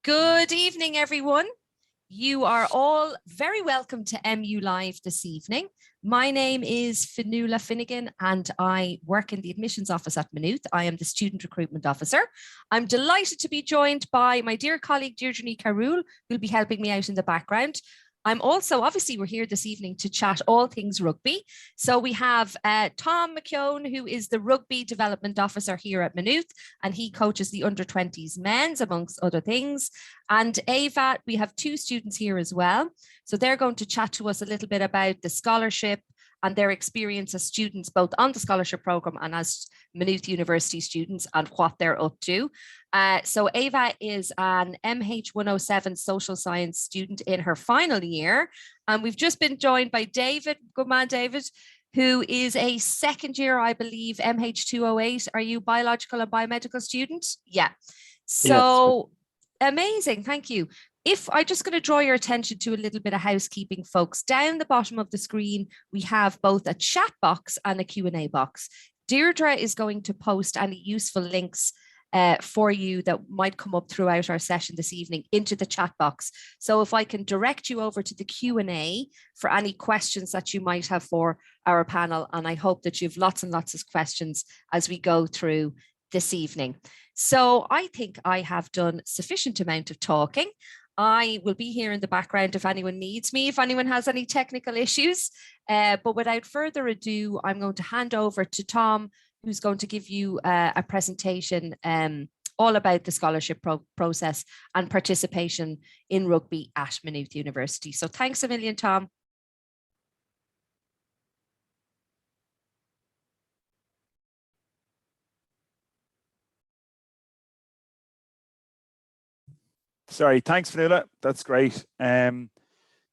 Good evening, everyone. You are all very welcome to MU Live this evening. My name is Fionnuala Finnegan and I work in the admissions office at Maynooth. I am the student recruitment officer. I'm delighted to be joined by my dear colleague Deirdre Carroll, who'll be helping me out in the background. I'm also, obviously, we're here this evening to chat all things rugby. So we have Tom McKeown, who is the Rugby Development Officer here at Maynooth, and he coaches the under-20s men's, amongst other things. And Ava, we have two students here as well. So they're going to chat to us a little bit about the scholarship and their experience as students, both on the scholarship program and as Maynooth University students, and what they're up to. So Ava is an MH 107 social science student in her final year. And we've just been joined by David, good man David, who is a second year, I believe, MH 208. Are you biological and biomedical student? Yeah. So amazing, thank you. If I'm just going to draw your attention to a little bit of housekeeping, folks, down the bottom of the screen, we have both a chat box and a Q&A box. Deirdre is going to post any useful links for you that might come up throughout our session this evening into the chat box. So if I can direct you over to the Q&A for any questions that you might have for our panel, and I hope that you have lots and lots of questions as we go through this evening. So I think I have done sufficient amount of talking. I will be here in the background if anyone needs me, if anyone has any technical issues. But without further ado, I'm going to hand over to Tom, who's going to give you a presentation all about the scholarship process and participation in rugby at Maynooth University. So thanks a million, Tom. Sorry, thanks, Fionnuala. That's great.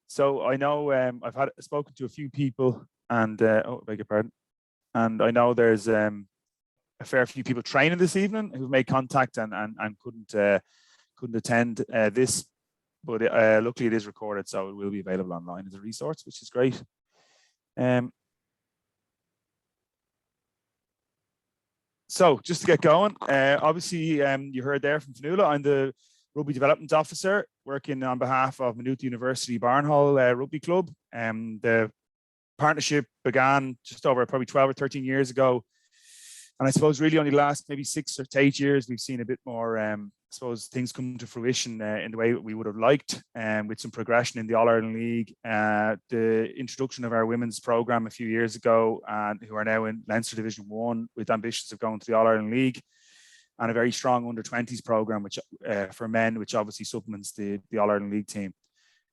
So I know I've spoken to a few people, and oh, beg your pardon. And I know there's a fair few people training this evening who've made contact and couldn't attend this, but luckily it is recorded, so it will be available online as a resource, which is great. So just to get going, obviously you heard there from Fionnuala, I'm the Rugby Development Officer working on behalf of Maynooth University Barnhall Rugby Club. The partnership began just over probably 12 or 13 years ago. And I suppose really only last maybe 6 or 8 years, we've seen a bit more, I suppose, things come to fruition in the way we would have liked, with some progression in the All-Ireland League, the introduction of our women's programme a few years ago, and who are now in Leinster Division 1 with ambitions of going to the All-Ireland League, and a very strong under-20s programme which for men, which obviously supplements the All-Ireland League team.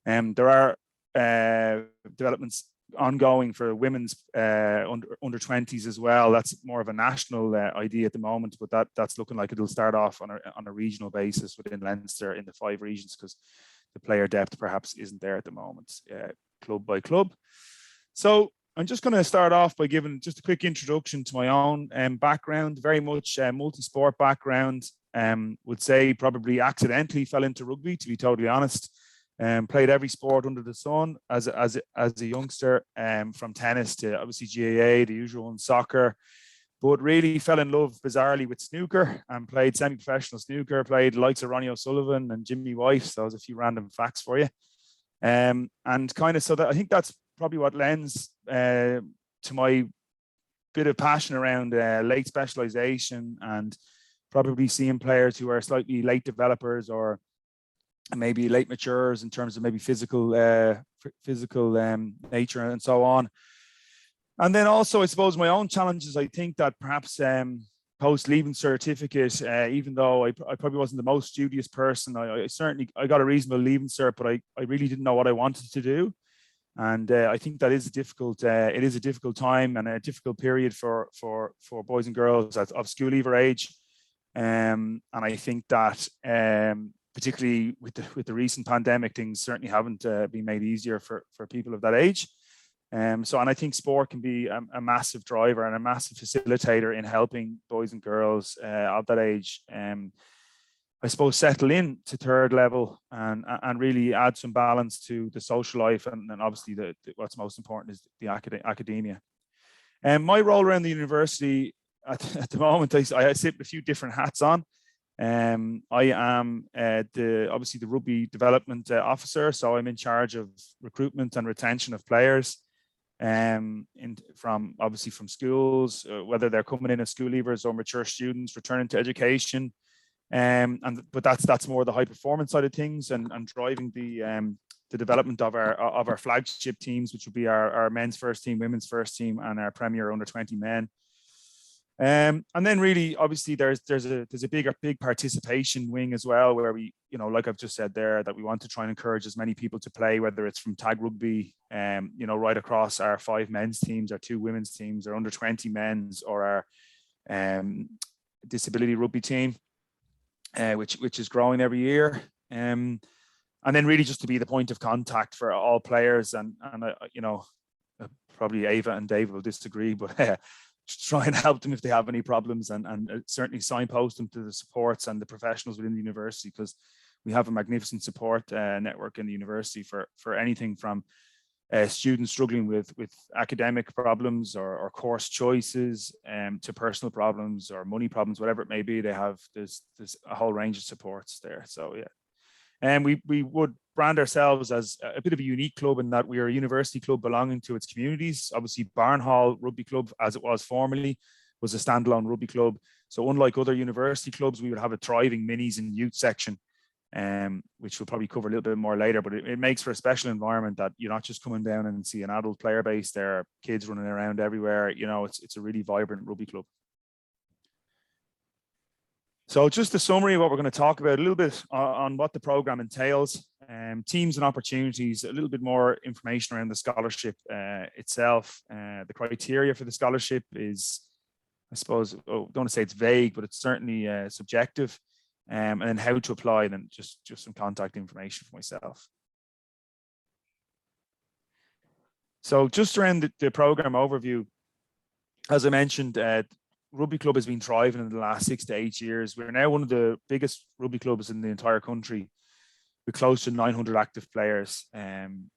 There are developments ongoing for women's under-20s as well. That's more of a national idea at the moment, but that's looking like it'll start off on a regional basis within Leinster in the 5 regions, because the player depth perhaps isn't there at the moment, club by club. So I'm just going to start off by giving just a quick introduction to my own background, very much multi-sport background. Would say probably accidentally fell into rugby, to be totally honest. Played every sport under the sun as a youngster, from tennis to obviously GAA, the usual one, soccer, but really fell in love bizarrely with snooker and played semi-professional snooker, played the likes of Ronnie O'Sullivan and Jimmy White. So there's a few random facts for you. And kind of so that I think that's probably what lends to my bit of passion around late specialization, and probably seeing players who are slightly late developers or maybe late matures in terms of maybe physical nature and so on. And then also, I suppose, my own challenges. I think that perhaps post leaving certificate, even though I probably wasn't the most studious person, I got a reasonable leaving cert, but I really didn't know what I wanted to do. And I think that is a difficult. It is a difficult time and a difficult period for boys and girls of school leaver age. And I think that particularly with the recent pandemic, things certainly haven't been made easier for people of that age. And I think sport can be a massive driver and a massive facilitator in helping boys and girls of that age, I suppose, settle in to third level and really add some balance to the social life. And obviously what's most important is the academia. And my role around the university at the moment, I sit with a few different hats on. I am obviously the rugby development officer, so I'm in charge of recruitment and retention of players, from schools, whether they're coming in as school leavers or mature students returning to education. But that's more the high performance side of things, and driving the development of our flagship teams, which will be our men's first team, women's first team, and our Premier under 20 men. And then really, obviously, there's a big participation wing as well, where we, like I've just said there, that we want to try and encourage as many people to play, whether it's from tag rugby, right across our 5 men's teams, our 2 women's teams, our under 20 men's, or our disability rugby team, which is growing every year. And then really just to be the point of contact for all players, and probably Ava and Dave will disagree, but try and help them if they have any problems, and certainly signpost them to the supports and the professionals within the university, because we have a magnificent support network in the university for anything from students struggling with academic problems or course choices, to personal problems or money problems, whatever it may be. There's a whole range of supports there. So yeah. And we would brand ourselves as a bit of a unique club in that we are a university club belonging to its communities. Obviously, Barnhall Rugby Club, as it was formerly, was a standalone rugby club. So unlike other university clubs, we would have a thriving minis and youth section, which we'll probably cover a little bit more later. But it makes for a special environment, that you're not just coming down and see an adult player base. There are kids running around everywhere. It's a really vibrant rugby club. So just a summary of what we're going to talk about, a little bit on what the program entails, teams and opportunities, a little bit more information around the scholarship itself. The criteria for the scholarship is, I suppose, don't want to say it's vague, but it's certainly subjective. And then how to apply, and then just some contact information for myself. So just around the program overview, as I mentioned, rugby club has been thriving in the last 6 to 8 years. We're now one of the biggest rugby clubs in the entire country, with close to 900 active players, and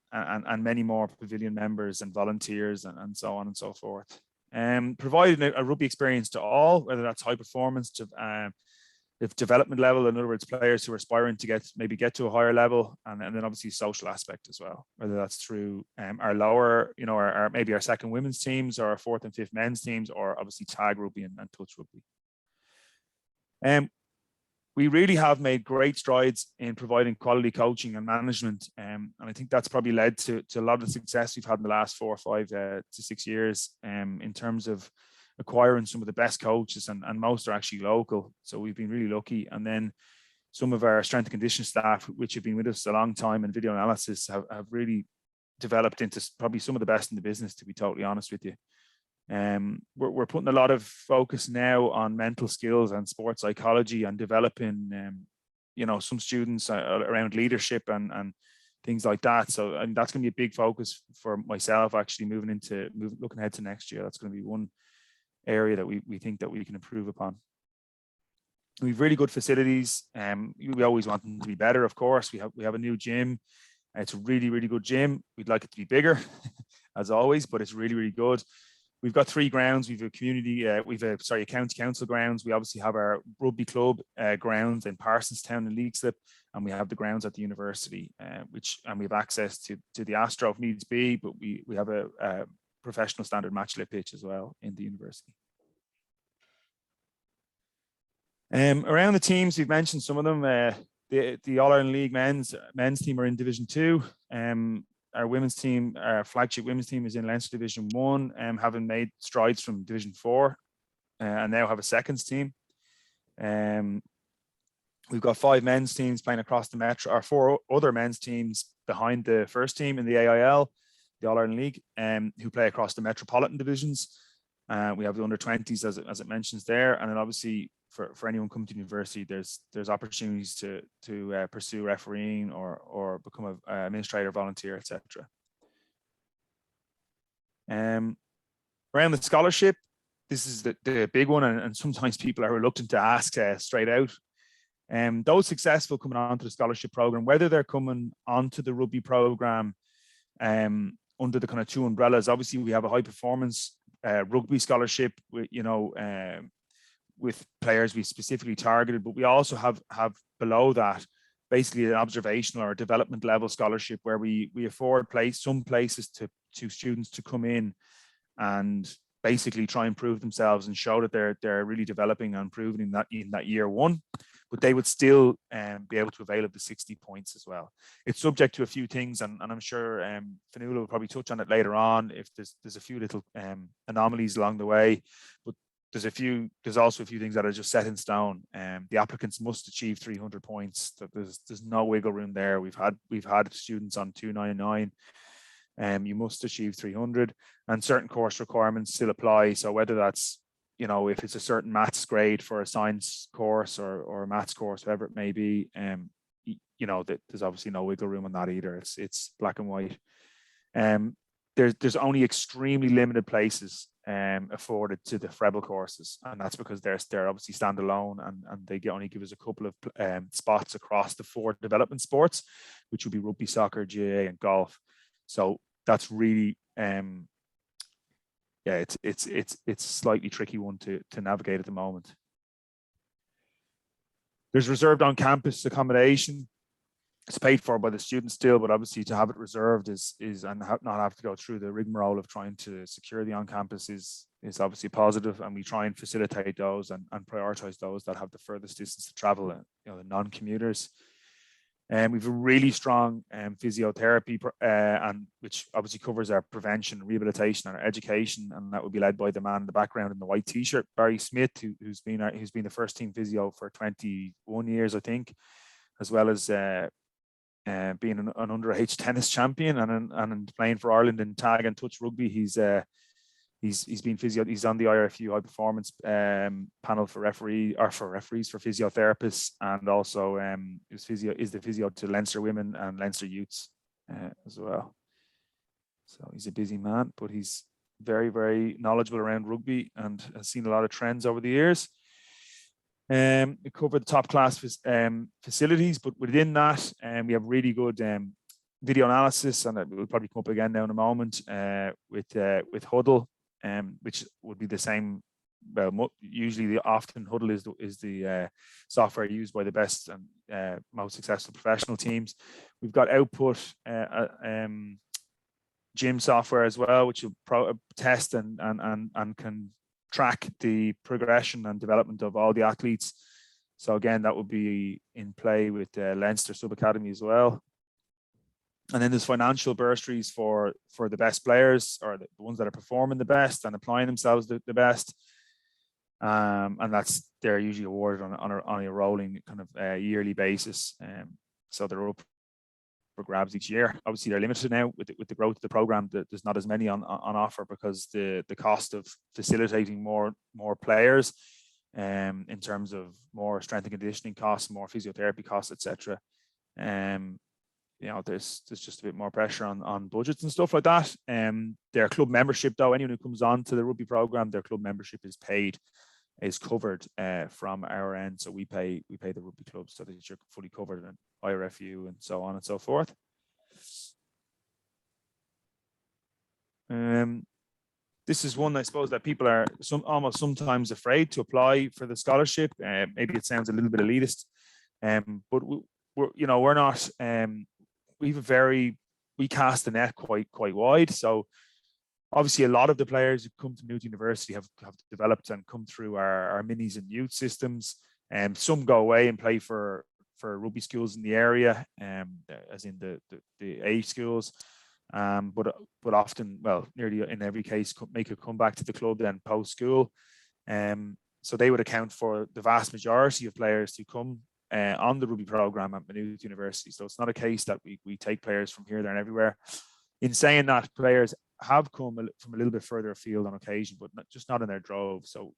many more pavilion members and volunteers, and so on and so forth. Providing a rugby experience to all, whether that's high performance to development level, in other words, players who are aspiring to get to a higher level, and then obviously social aspect as well, whether that's through our lower, our maybe our second women's teams, or our 4th and 5th men's teams, or obviously tag rugby and touch rugby. We really have made great strides in providing quality coaching and management, and I think that's probably led to a lot of the success we've had in the last 4 or 5 to 6 years, in terms of acquiring some of the best coaches, and most are actually local. So we've been really lucky. And then some of our strength and conditioning staff, which have been with us a long time, and video analysis, have really developed into probably some of the best in the business, to be totally honest with you. We're putting a lot of focus now on mental skills and sports psychology, and developing some students around leadership and things like that. So that's going to be a big focus for myself, actually, looking ahead to next year. That's going to be one area that we think that we can improve upon. We've really good facilities. We always want them to be better, of course. We have a new gym. It's a really, really good gym. We'd like it to be bigger, as always, but it's really, really good. We've got 3 grounds. We've a county council grounds. We obviously have our rugby club grounds in Parsonstown and Leixlip, and we have the grounds at the university, and we have access to the Astro if needs be, but we have a professional standard matchlit pitch as well in the university. Around the teams, we've mentioned some of them. The All-Ireland League men's team are in Division 2. Our women's team, our flagship women's team, is in Leinster Division 1, having made strides from Division 4, and now have a seconds team. We've got 5 men's teams playing across the Metro, or 4 other men's teams behind the first team in the AIL, the All-Ireland League, who play across the metropolitan divisions. We have the under 20s, as it mentions there, and then obviously for anyone coming to university, there's opportunities to pursue refereeing or become an administrator, volunteer, etc. Around the scholarship, this is the big one, and sometimes people are reluctant to ask straight out. Those successful coming onto the scholarship program, whether they're coming onto the rugby program under the kind of 2 umbrellas. Obviously, we have a high performance rugby scholarship, with players we specifically targeted, but we also have below that basically an observational or development level scholarship where we afford some places to students to come in and basically try and prove themselves and show that they're really developing and improving in that year one, but they would still be able to avail of the 60 points as well. It's subject to a few things, and I'm sure Fionnuala will probably touch on it later on if there's a few little anomalies along the way, but there's also a few things that are just set in stone. The applicants must achieve 300 points. There's no wiggle room there. We've had students on 299. You must achieve 300, and certain course requirements still apply. So whether that's, if it's a certain maths grade for a science course or a maths course, whatever it may be, there's obviously no wiggle room on that either. It's black and white. There's only extremely limited places afforded to the Frebel courses, and that's because they're obviously standalone, and they only give us a couple of spots across the 4 development sports, which would be rugby, soccer, GAA, and golf. So that's really, it's a slightly tricky one to navigate at the moment. There's reserved on-campus accommodation. It's paid for by the students still, but obviously to have it reserved is not have to go through the rigmarole of trying to secure the on-campus is obviously positive, and we try and facilitate those and prioritize those that have the furthest distance to travel, the non-commuters. And we've a really strong physiotherapy, and which obviously covers our prevention, rehabilitation, and our education, and that would be led by the man in the background in the white T-shirt, Barry Smith, who's been the first team physio for 21 years, I think, as well as being an underage tennis champion and playing for Ireland in tag and touch rugby. He's been physio. He's on the IRFU high performance panel for physiotherapists, and also is the physio to Leinster women and Leinster youths as well. So he's a busy man, but he's very, very knowledgeable around rugby and has seen a lot of trends over the years. We cover the top class facilities, but within that, we have really good video analysis, and it will probably come up again now in a moment with Huddle. Which would be the same. Well, usually often Huddle is the software used by the best and most successful professional teams. We've got Output gym software as well, which will test and can track the progression and development of all the athletes. So again, that would be in play with Leinster Sub Academy as well. And then there's financial bursaries for the best players, or the ones that are performing the best and applying themselves the best. And they're usually awarded on a rolling kind of yearly basis. So they're up for grabs each year. Obviously, they're limited now with the growth of the program. There's not as many on offer because the cost of facilitating more players, in terms of more strength and conditioning costs, more physiotherapy costs, etc. There's just a bit more pressure on budgets and stuff like that. Their club membership, though, anyone who comes on to the rugby program, their club membership is covered from our end. So we pay the rugby club so that you're fully covered in IRFU and so on and so forth. This is one, I suppose, that people are almost sometimes afraid to apply for the scholarship. Maybe it sounds a little bit elitist, but we're not. We cast the net quite wide. So obviously a lot of the players who come to Maynooth University have developed and come through our minis and youth systems. Some go away and play for rugby schools in the area, as in the A schools. But often, well, nearly in every case, make a comeback to the club then post school. So they would account for the vast majority of players who come on the rugby program at Maynooth University. So it's not a case that we take players from here, there, and everywhere. In saying that, players have come from a little bit further afield on occasion, but just not in their drove. So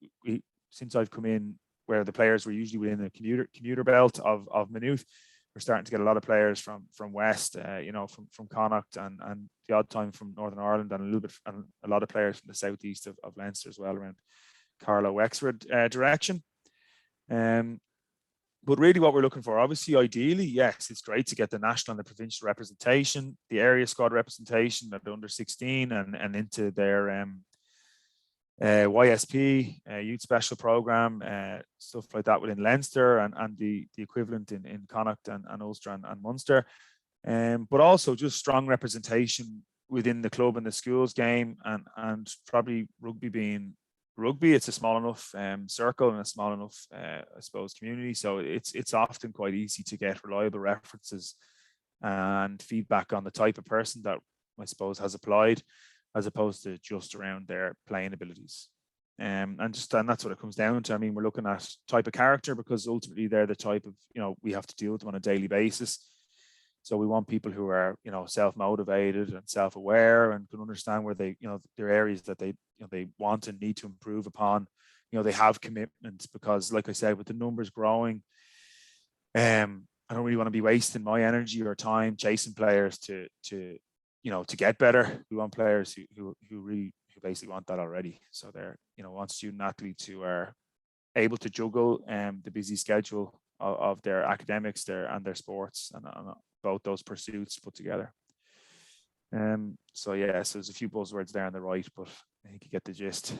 since I've come in, where the players were usually within the commuter belt of Maynooth, we're starting to get a lot of players from West, from Connacht and the odd time from Northern Ireland, and a lot of players from the southeast of Leinster as well, around Carlow, Wexford direction. But really what we're looking for, obviously, ideally, yes, it's great to get the national and the provincial representation, the area squad representation at under 16 and into their YSP, Youth Special Program, stuff like that within Leinster and the equivalent in Connacht and Ulster and Munster. But also just strong representation within the club and the schools game, and probably rugby being rugby, it's a small enough circle and a small enough, I suppose, community. So it's often quite easy to get reliable references and feedback on the type of person that I suppose has applied, as opposed to just around their playing abilities. And that's what it comes down to. I mean, we're looking at type of character, because ultimately they're the type of, we have to deal with them on a daily basis. So we want people who are, self-motivated and self-aware and can understand where they, their areas that they, they want and need to improve upon. They have commitment, because like I said, with the numbers growing, I don't really want to be wasting my energy or time chasing players to get better. We want players who basically want that already. So they're, want student athletes who are able to juggle the busy schedule of their academics and their sports and both those pursuits put together. So there's a few buzzwords there on the right, but I think you get the gist.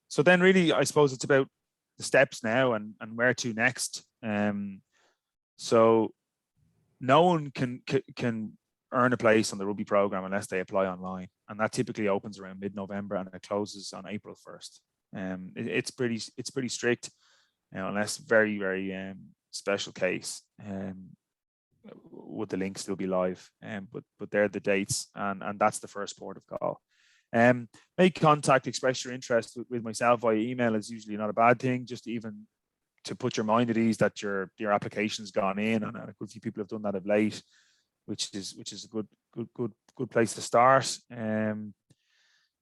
So then really, I suppose it's about the steps now and where to next. So no one can earn a place on the rugby program unless they apply online, and that typically opens around mid-November and it closes on April 1st. It's pretty strict, unless very, very special case. Would the link still be live? But they're the dates, and that's the first port of call. Make contact, express your interest with myself via email is usually not a bad thing, just even to put your mind at ease that your application's gone in, and a good few people have done that of late, which is a good place to start.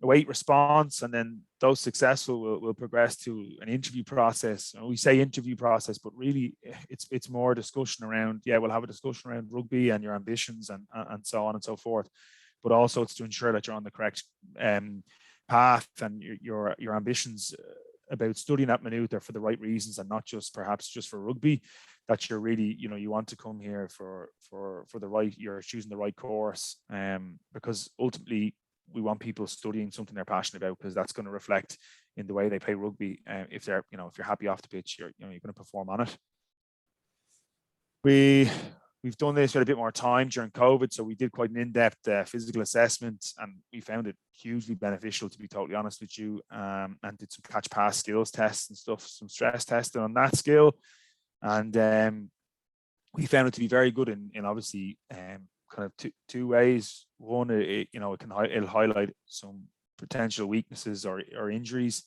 Await response, and then those successful will progress to an interview process. And we say interview process, but really it's more discussion around, we'll have a discussion around rugby and your ambitions and so on and so forth. But also it's to ensure that you're on the correct path, and your ambitions about studying at Maynooth are for the right reasons, and not just perhaps just for rugby, that you're really, you want to come here for the right, you're choosing the right course, because ultimately we want people studying something they're passionate about, because that's going to reflect in the way they play rugby. If they're, if you're happy off the pitch, you're going to perform on it. We've done this with a bit more time during COVID, so we did quite an in-depth physical assessment, and we found it hugely beneficial, to be totally honest with you, and did some catch-pass skills tests and stuff, some stress testing on that skill, and we found it to be very good in obviously kind of two ways. One, it'll highlight some potential weaknesses or injuries,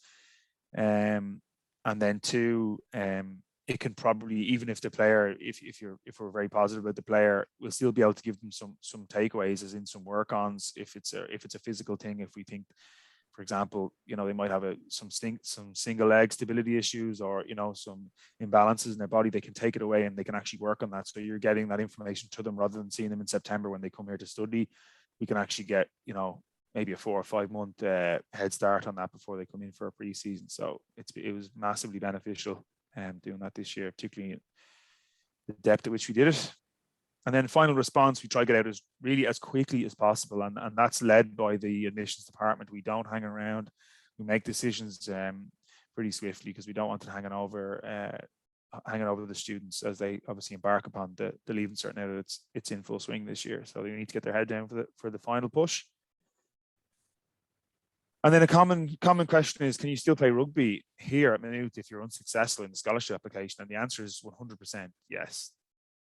and then two, it can probably, even if the player, if we're very positive about the player, we'll still be able to give them some takeaways, as in some work-ons. If it's a physical thing, if we think, for example, they might have some single leg stability issues, or some imbalances in their body, they can take it away and they can actually work on that. So you're getting that information to them rather than seeing them in September when they come here to study. We can actually get maybe a 4 or 5 month head start on that before they come in for a pre-season. So it was massively beneficial doing that this year, particularly the depth at which we did it. And then final response, we try to get out as really as quickly as possible, and that's led by the admissions department. We don't hang around. We make decisions pretty swiftly, because we don't want it hanging over the students as they obviously embark upon the Leaving Cert now that it's in full swing this year. So they need to get their head down for the final push. And then a common question is, can you still play rugby here at Maynooth if you're unsuccessful in the scholarship application? And the answer is 100% yes.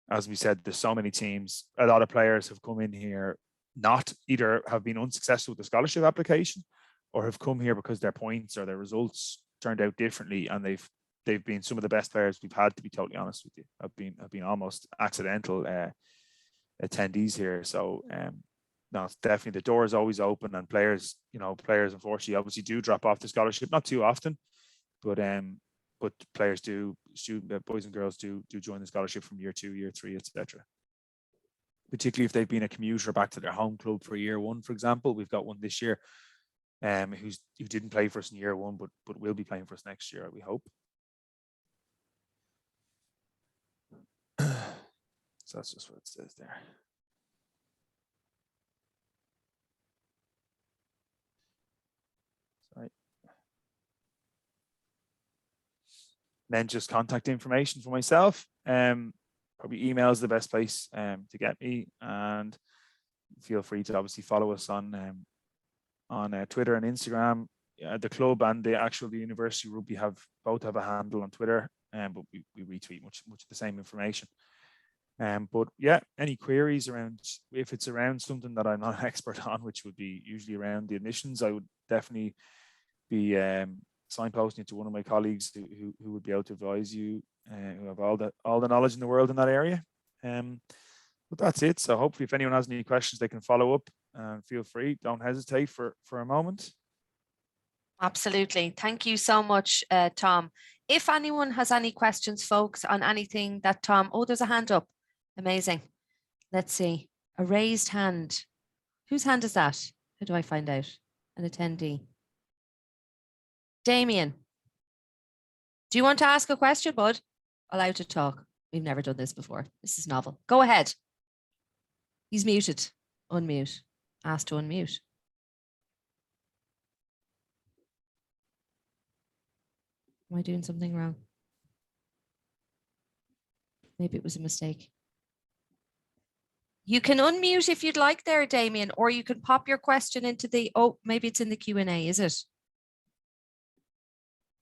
As we said, there's so many teams. A lot of players have come in here, not either have been unsuccessful with the scholarship application, or have come here because their points or their results turned out differently, and they've been some of the best players we've had, to be totally honest with you. Have been almost accidental attendees here. So no, it's definitely, the door is always open, and players unfortunately obviously do drop off the scholarship, not too often, but players do, boys and girls do join the scholarship from year 2, year 3, etc. Particularly if they've been a commuter back to their home club for year 1, for example. We've got one this year who didn't play for us in year 1, but will be playing for us next year, we hope. So that's just what it says there. then just contact information for myself. Probably email is the best place to get me, and feel free to obviously follow us on Twitter and Instagram. The club and the University Rugby both have a handle on Twitter, but we retweet much of the same information. But yeah, any queries around, if it's around something that I'm not an expert on, which would be usually around the admissions, I would definitely be signposting to one of my colleagues who would be able to advise you, who have all the knowledge in the world in that area. But that's it. So hopefully, if anyone has any questions, they can follow up. Feel free. Don't hesitate for a moment. Absolutely. Thank you so much, Tom. If anyone has any questions, folks, on anything that Tom, there's a hand up. Amazing. Let's see. A raised hand. Whose hand is that? How do I find out? An attendee. Damien. Do you want to ask a question, bud? Allowed to talk. We've never done this before. This is novel. Go ahead. He's muted. Unmute. Asked to unmute. Am I doing something wrong? Maybe it was a mistake. You can unmute if you'd like there, Damien, or you can pop your question into the, maybe it's in the Q&A, is it?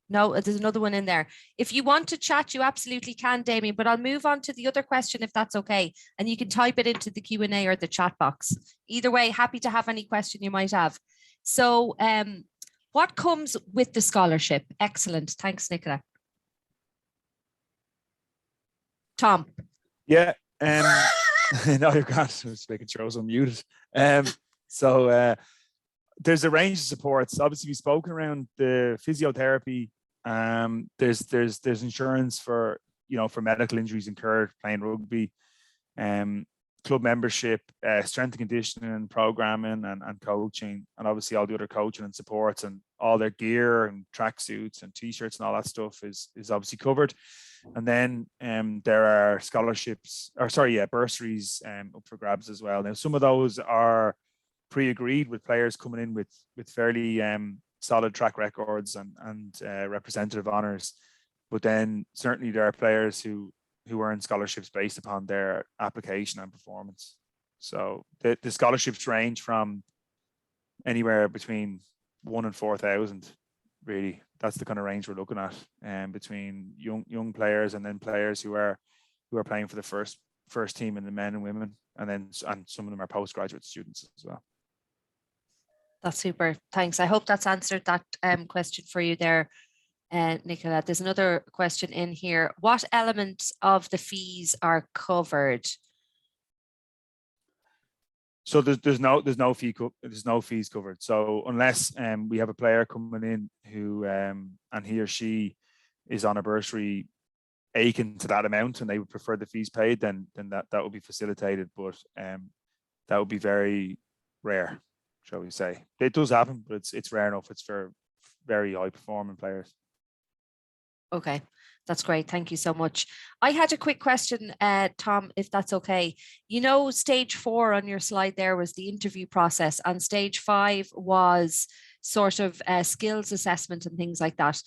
No, there's another one in there. If you want to chat, you absolutely can, Damien, but I'll move on to the other question if that's okay. And you can type it into the Q&A or the chat box. Either way, happy to have any question you might have. So what comes with the scholarship? Excellent. Thanks, Nicola. Tom. Yeah. No, you're grand. I was making sure I was unmuted. So there's a range of supports. Obviously, we've spoken around the physiotherapy. There's insurance for medical injuries incurred playing rugby, club membership, strength and conditioning, programming, and coaching, and obviously all the other coaching and supports and all their gear and tracksuits and t-shirts and all that stuff is obviously covered. And then there are bursaries up for grabs as well. Now, some of those are pre-agreed with players coming in with fairly solid track records and representative honours, but then certainly there are players who earn scholarships based upon their application and performance. So the scholarships range from anywhere between 1,000 and 4,000. Really, that's the kind of range we're looking at, between young players and then players who are playing for the first team in the men and women, and some of them are postgraduate students as well. That's super. Thanks. I hope that's answered that question for you there, Nicola. There's another question in here. What elements of the fees are covered? So there's no fees covered. So unless we have a player coming in who and he or she is on a bursary akin to that amount and they would prefer the fees paid, then that will be facilitated. But that would be very rare, shall we say. It does happen, but it's rare enough. It's for very high performing players. Okay, that's great. Thank you so much. I had a quick question, Tom, if that's okay. Stage 4 on your slide there was the interview process, and stage 5 was sort of skills assessment and things like that.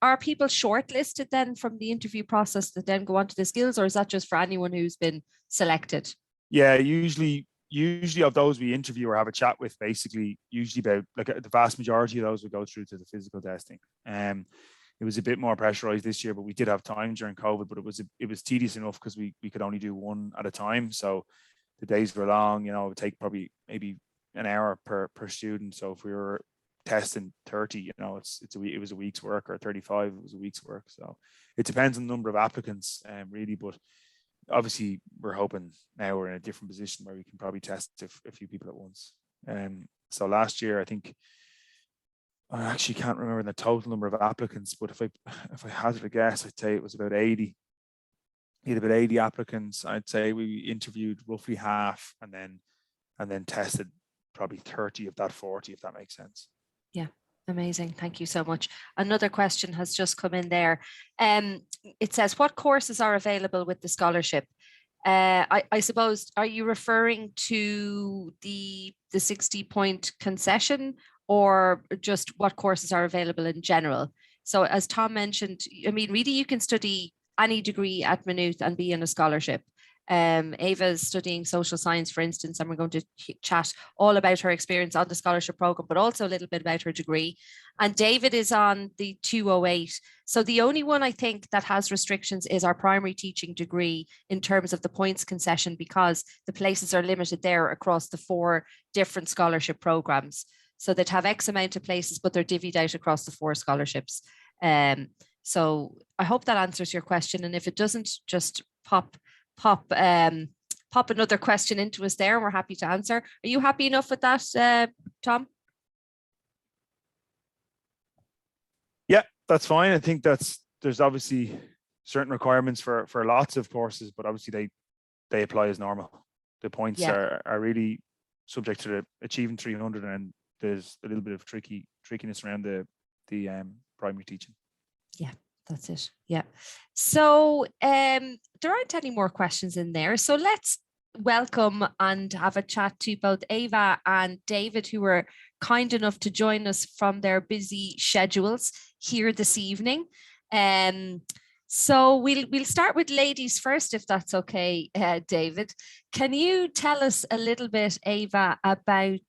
Are people shortlisted then from the interview process that then go on to the skills, or is that just for anyone who's been selected? Yeah, usually of those we interview or have a chat with, basically, usually about the vast majority of those would go through to the physical testing. It was a bit more pressurized this year, but we did have time during COVID, but it was tedious enough because we could only do one at a time. So the days were long, it would take probably maybe an hour per student. So if we were testing 30, it was a week's work, or 35, it was a week's work. So it depends on the number of applicants, really, but obviously we're hoping now we're in a different position where we can probably test a few people at once. So last year, I think, I actually can't remember the total number of applicants, but if I had to guess, I'd say it was about 80. We had about 80 applicants. I'd say we interviewed roughly half and then tested probably 30 of that 40, if that makes sense. Yeah, amazing. Thank you so much. Another question has just come in there. It says, what courses are available with the scholarship? I suppose, are you referring to the 60-point concession, or just what courses are available in general? So as Tom mentioned, I mean, really, you can study any degree at Maynooth and be in a scholarship. Ava's studying social science, for instance, and we're going to chat all about her experience on the scholarship program, but also a little bit about her degree. And David is on the 208. So the only one I think that has restrictions is our primary teaching degree in terms of the points concession, because the places are limited there across the 4 different scholarship programs. So they'd have X amount of places, but they're divvied out across the 4 scholarships. So I hope that answers your question. And if it doesn't, just pop another question into us there and we're happy to answer. Are you happy enough with that, Tom? Yeah, that's fine. I think there's obviously certain requirements for lots of courses, but obviously they apply as normal. The points are really subject to achieving 300, and there's a little bit of trickiness around the primary teaching. Yeah, that's it. Yeah. So there aren't any more questions in there. So let's welcome and have a chat to both Ava and David, who were kind enough to join us from their busy schedules here this evening. So we'll start with ladies first, if that's okay, David. Can you tell us a little bit, Ava, about,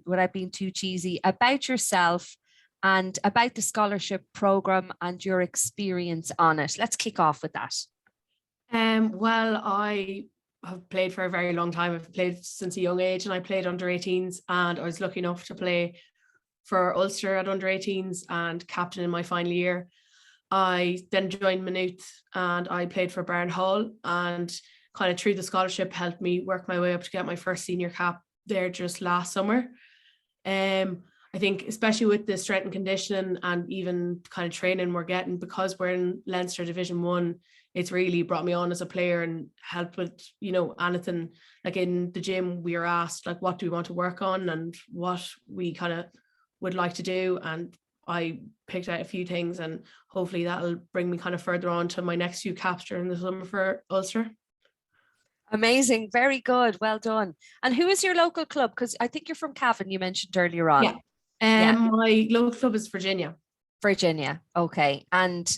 without being too cheesy, about yourself and about the scholarship program and your experience on it? Let's kick off with that. Well, I have played for a very long time. I've played since a young age, and I played under 18s, and I was lucky enough to play for Ulster at under 18s and captain in my final year. I then joined Maynooth and I played for Barnhall, and kind of through the scholarship helped me work my way up to get my first senior cap there just last summer. I think especially with the strength and conditioning and even kind of training we're getting, because we're in Leinster Division 1, it's really brought me on as a player and helped with, anything. Like in the gym, we are asked, like, what do we want to work on and what we kind of would like to do. And I picked out a few things, and hopefully that'll bring me kind of further on to my next few caps during the summer for Ulster. Amazing. Very good. Well done. And who is your local club? Because I think you're from Cavan, you mentioned earlier on. Yeah. My local club is Virginia. Virginia. Okay. And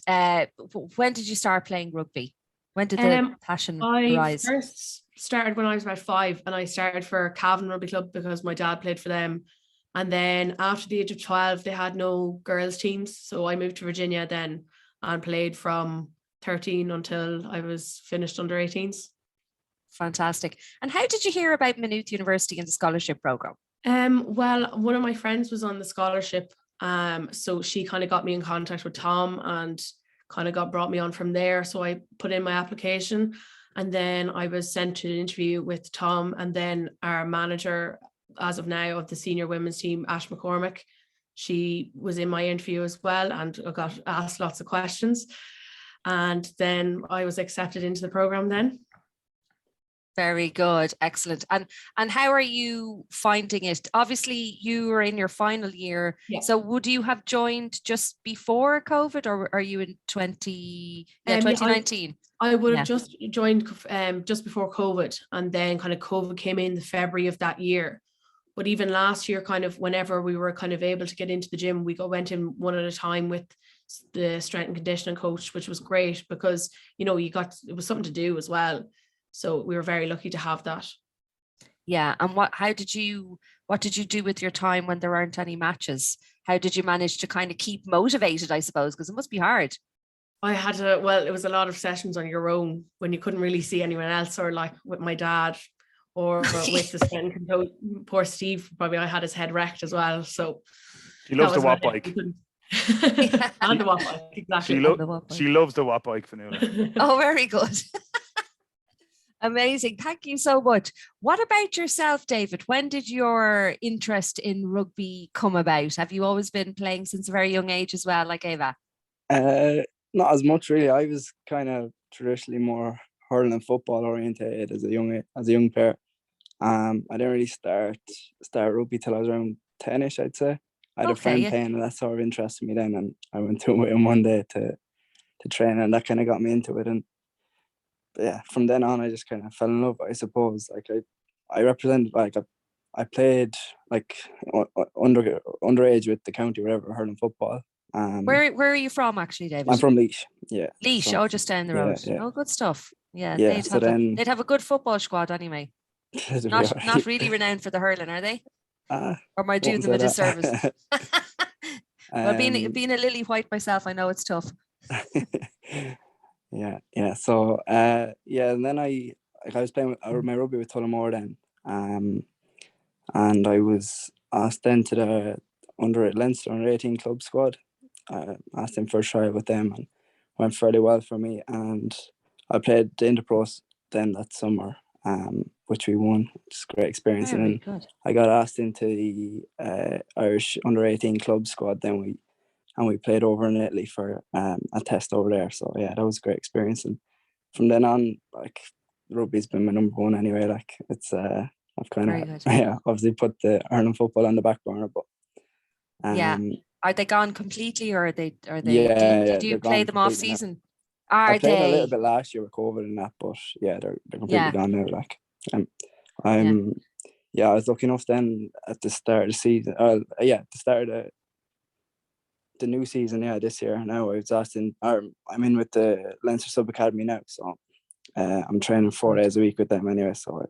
when did you start playing rugby? When did the passion arise? I first started when I was about 5, and I started for Cavan Rugby Club because my dad played for them. And then after the age of 12, they had no girls teams. So I moved to Virginia then and played from 13 until I was finished under 18s. Fantastic. And how did you hear about Maynooth University and the scholarship program? Well, one of my friends was on the scholarship. So she kind of got me in contact with Tom and kind of brought me on from there. So I put in my application, and then I was sent to an interview with Tom, and then our manager, as of now, of the senior women's team, Ash McCormick, she was in my interview as well, and I got asked lots of questions, and then I was accepted into the program then. Very good. Excellent. And how are you finding it? Obviously, you were in your final year. Yeah. So would you have joined just before COVID, or are you in 2019? I would have just joined just before COVID, and then kind of COVID came in the February of that year. But even last year, kind of whenever we were kind of able to get into the gym, we went in one at a time with the strength and conditioning coach, which was great because, it was something to do as well. So we were very lucky to have that. Yeah. And what did you do with your time when there aren't any matches? How did you manage to kind of keep motivated, I suppose, because it must be hard. It was a lot of sessions on your own when you couldn't really see anyone else, or like with my dad or with the strength coach. Poor Steve, probably I had his head wrecked as well. So he loves the watt bike. And the watt bike, exactly. She loves the watt bike, Fionnuala. Oh, very good. Amazing. Thank you so much. What about yourself, David? When did your interest in rugby come about? Have you always been playing since a very young age as well, like Ava? Not as much, really. I was kind of traditionally more hurling and football orientated as a young player. I didn't really start rugby till I was around 10ish, I'd say. I had a friend playing, and that sort of interested me then, and I went to him one day to train, and that kind of got me into it. And yeah, from then on, I just kind of fell in love, I suppose. Like I represented, like I played like underage with the county, whatever, hurling football, Where are you from, actually, David? I'm from Laois. Yeah. Laois. So, Just down the yeah, road. yeah. Oh, good stuff. Yeah. Yeah. So then They'd have a good football squad anyway. it'll be Not alright. really renowned for the hurling, are they? Or am I doing Wouldn't them a say disservice? that. Well, being a lily white myself, I know it's tough. Yeah. So and then I was playing my rugby with Tullamore then, and I was asked then to the Leinster under 18 club squad. Asked him for a trial with them, and went fairly well for me. And I played the Interpros then that summer, which we won. It's a great experience. Very And then good. I got asked into the Irish under 18 club squad. Then we played over in Italy for a test over there. So yeah, that was a great experience. And from then on, like, rugby's been my number one anyway. Like, it's I've kind Very of good. obviously put the hurling football on the back burner, but Yeah. Are they gone completely, or are they? Yeah, Did you they're play gone them off completely now. season? I Are played a little they? bit last year with COVID and that, but yeah, they're completely Yeah. gone now. Like, I was lucky enough then at the start of the season. At the start of the new season, this year. Now I was I'm in with the Leinster Sub Academy now, so I'm training 4 days a week with them anyway. So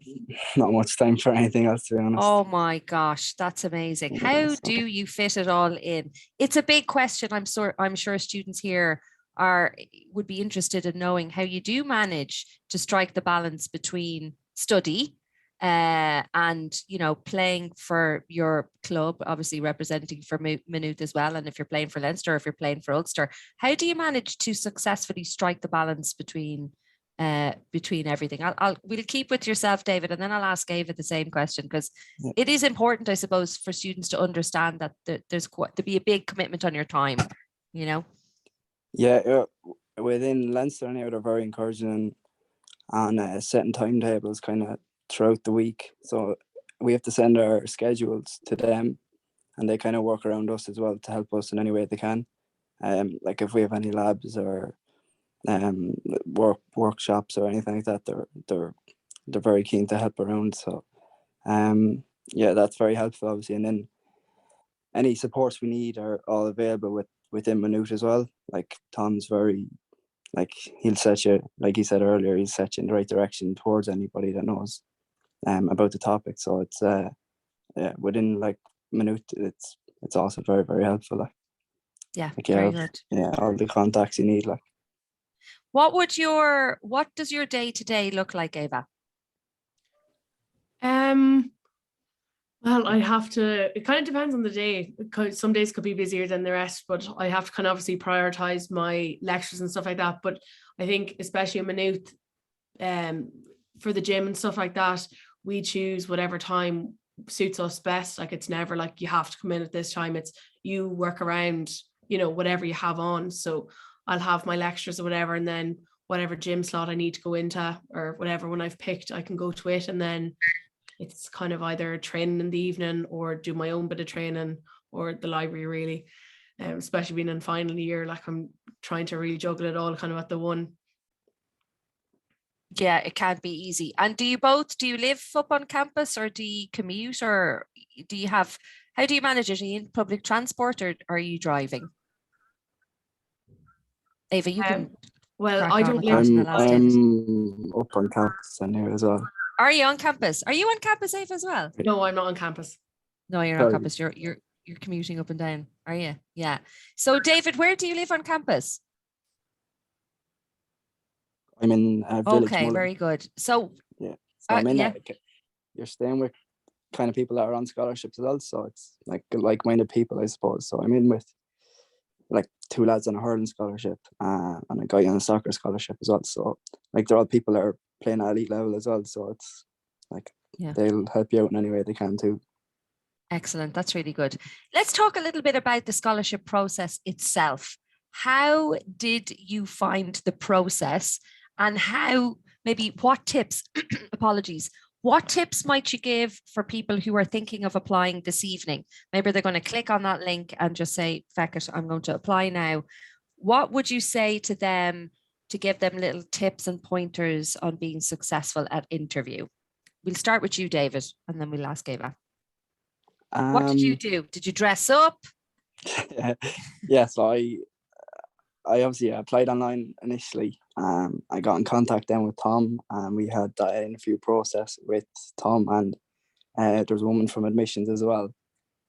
not much time for anything else, to be honest. Oh my gosh, that's amazing. Yeah, How so- do you fit it all in? It's a big question. I'm sure students here would be interested in knowing how you do manage to strike the balance between study and playing for your club, obviously representing for Maynooth as well, and if you're playing for Leinster, or if you're playing for Ulster. How do you manage to successfully strike the balance between everything? We'll keep with yourself, David, and then I'll ask Ava the same question, because it is important, I suppose, for students to understand that there's to be a big commitment on your time. Yeah, within Leinster now, they're very encouraging on setting timetables kind of throughout the week. So we have to send our schedules to them, and they kind of work around us as well to help us in any way they can. Like if we have any labs or workshops or anything like that, they're very keen to help around. So that's very helpful, obviously. And then any supports we need are all available within Maynooth as well. Like Tom's very, like, he'll set you, like he said earlier, he'll set you in the right direction towards anybody that knows about the topic. So it's within like Maynooth, it's also very, very helpful. Like, very good. Yeah, all the contacts you need. Like, what does your day-to-day look like, Ava? Well, it kind of depends on the day. Some days could be busier than the rest, but I have to kind of obviously prioritize my lectures and stuff like that. But I think especially in Maynooth, for the gym and stuff like that, we choose whatever time suits us best. Like, it's never like you have to come in at this time. It's you work around, whatever you have on. So I'll have my lectures or whatever, and then whatever gym slot I need to go into or whatever one I've picked, I can go to it. And then it's kind of either training in the evening or do my own bit of training or the library, really. Especially being in final year, like, I'm trying to really juggle it all kind of at the one. Yeah, it can't be easy. And do you live up on campus, or do you commute, or how do you manage it? Are you in public transport, or are you driving? Ava, you can. Well, I don't live. I'm up on campus and here as well. Are you on campus? Are you on campus, Ava, as well? No, I'm not on campus. No, you're not on campus. You're commuting up and down, are you? Yeah. So, David, where do you live on campus? I'm in Village Okay, Mullen. very good. So, yeah. So I'm in you're staying with kind of people that are on scholarships as well. So it's like-minded people, I suppose. So I'm in with like 2 lads on a hurling scholarship and a guy on a soccer scholarship as well. So like they're all people that are playing at elite level as well. So it's like they'll help you out in any way they can too. Excellent. That's really good. Let's talk a little bit about the scholarship process itself. How did you find the process, and what tips, what tips might you give for people who are thinking of applying this evening? Maybe they're going to click on that link and just say, "Feck it, I'm going to apply now." What would you say to them to give them little tips and pointers on being successful at interview? We'll start with you, David, and then we'll ask Ava. What did you do? Did you dress up? Yeah, so I obviously applied online initially. I got in contact then with Tom, and we had that interview process with Tom, and there was a woman from admissions as well.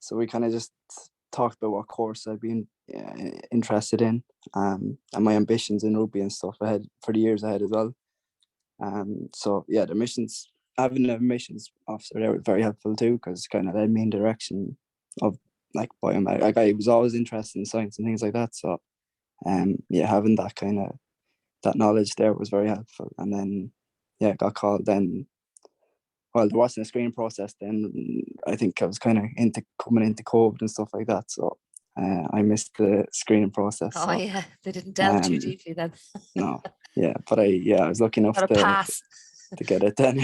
So we kind of just talked about what course I'd been interested in, and my ambitions in rugby and stuff ahead for the years ahead as well. So yeah, having an admissions officer there was very helpful too, because kind of led me in the direction of like biomedical. Like I was always interested in science and things like that. So yeah, having that knowledge there was very helpful. And then yeah, got called then. Well, there wasn't a screening process then. I think I was kind of coming into COVID and stuff like that. So I missed the screening process. Oh so, yeah, they didn't delve too deeply then. No, yeah, but I was lucky enough Got a pass. to get it then.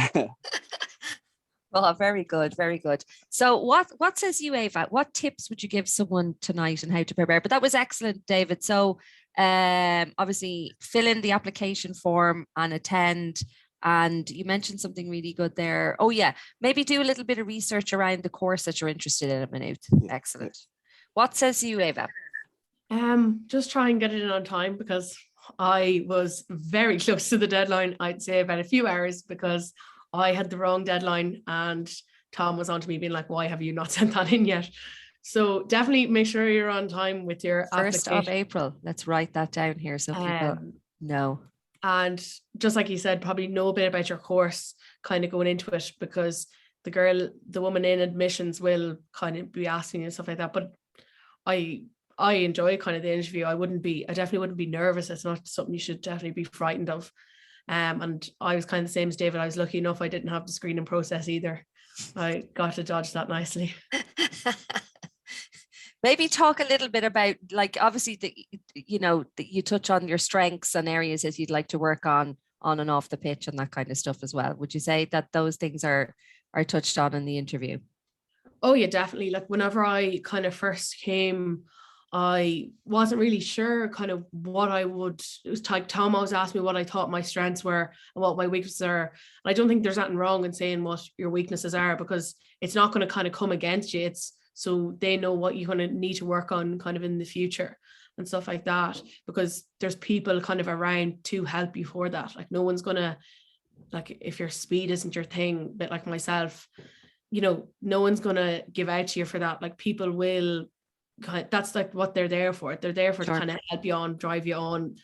Well, very good, very good. So what says you, Ava? What tips would you give someone tonight and how to prepare? But that was excellent, David. So obviously fill in the application form and attend. And you mentioned something really good there. Oh yeah, maybe do a little bit of research around the course that you're interested in a minute. Excellent. What says you, Ava? Just try and get it in on time, because I was very close to the deadline. I'd say about a few hours, because I had the wrong deadline and Tom was on to me being like, why have you not sent that in yet? So definitely make sure you're on time with your 1st of April. Let's write that down here so people know. And just like you said, probably know a bit about your course kind of going into it, because the woman in admissions will kind of be asking you and stuff like that. But I enjoy kind of the interview. I definitely wouldn't be nervous. It's not something you should definitely be frightened of. And I was kind of the same as David. I was lucky enough I didn't have the screening process either. I got to dodge that nicely. Maybe talk a little bit about, like, obviously you touch on your strengths and areas that you'd like to work on and off the pitch and that kind of stuff as well. Would you say that those things are touched on in the interview? Oh yeah, definitely. Like whenever I kind of first came, I wasn't really sure kind of what I would. It was like Tom always asked me what I thought my strengths were and what my weaknesses are. And I don't think there's nothing wrong in saying what your weaknesses are, because it's not going to kind of come against you. It's so they know what you're going to need to work on kind of in the future and stuff like that, because there's people kind of around to help you for that. Like no one's going to, like if your speed isn't your thing, a bit like myself, no one's going to give out to you for that. Like people will, that's like what they're there for. They're there for to kind of help you on, drive you on,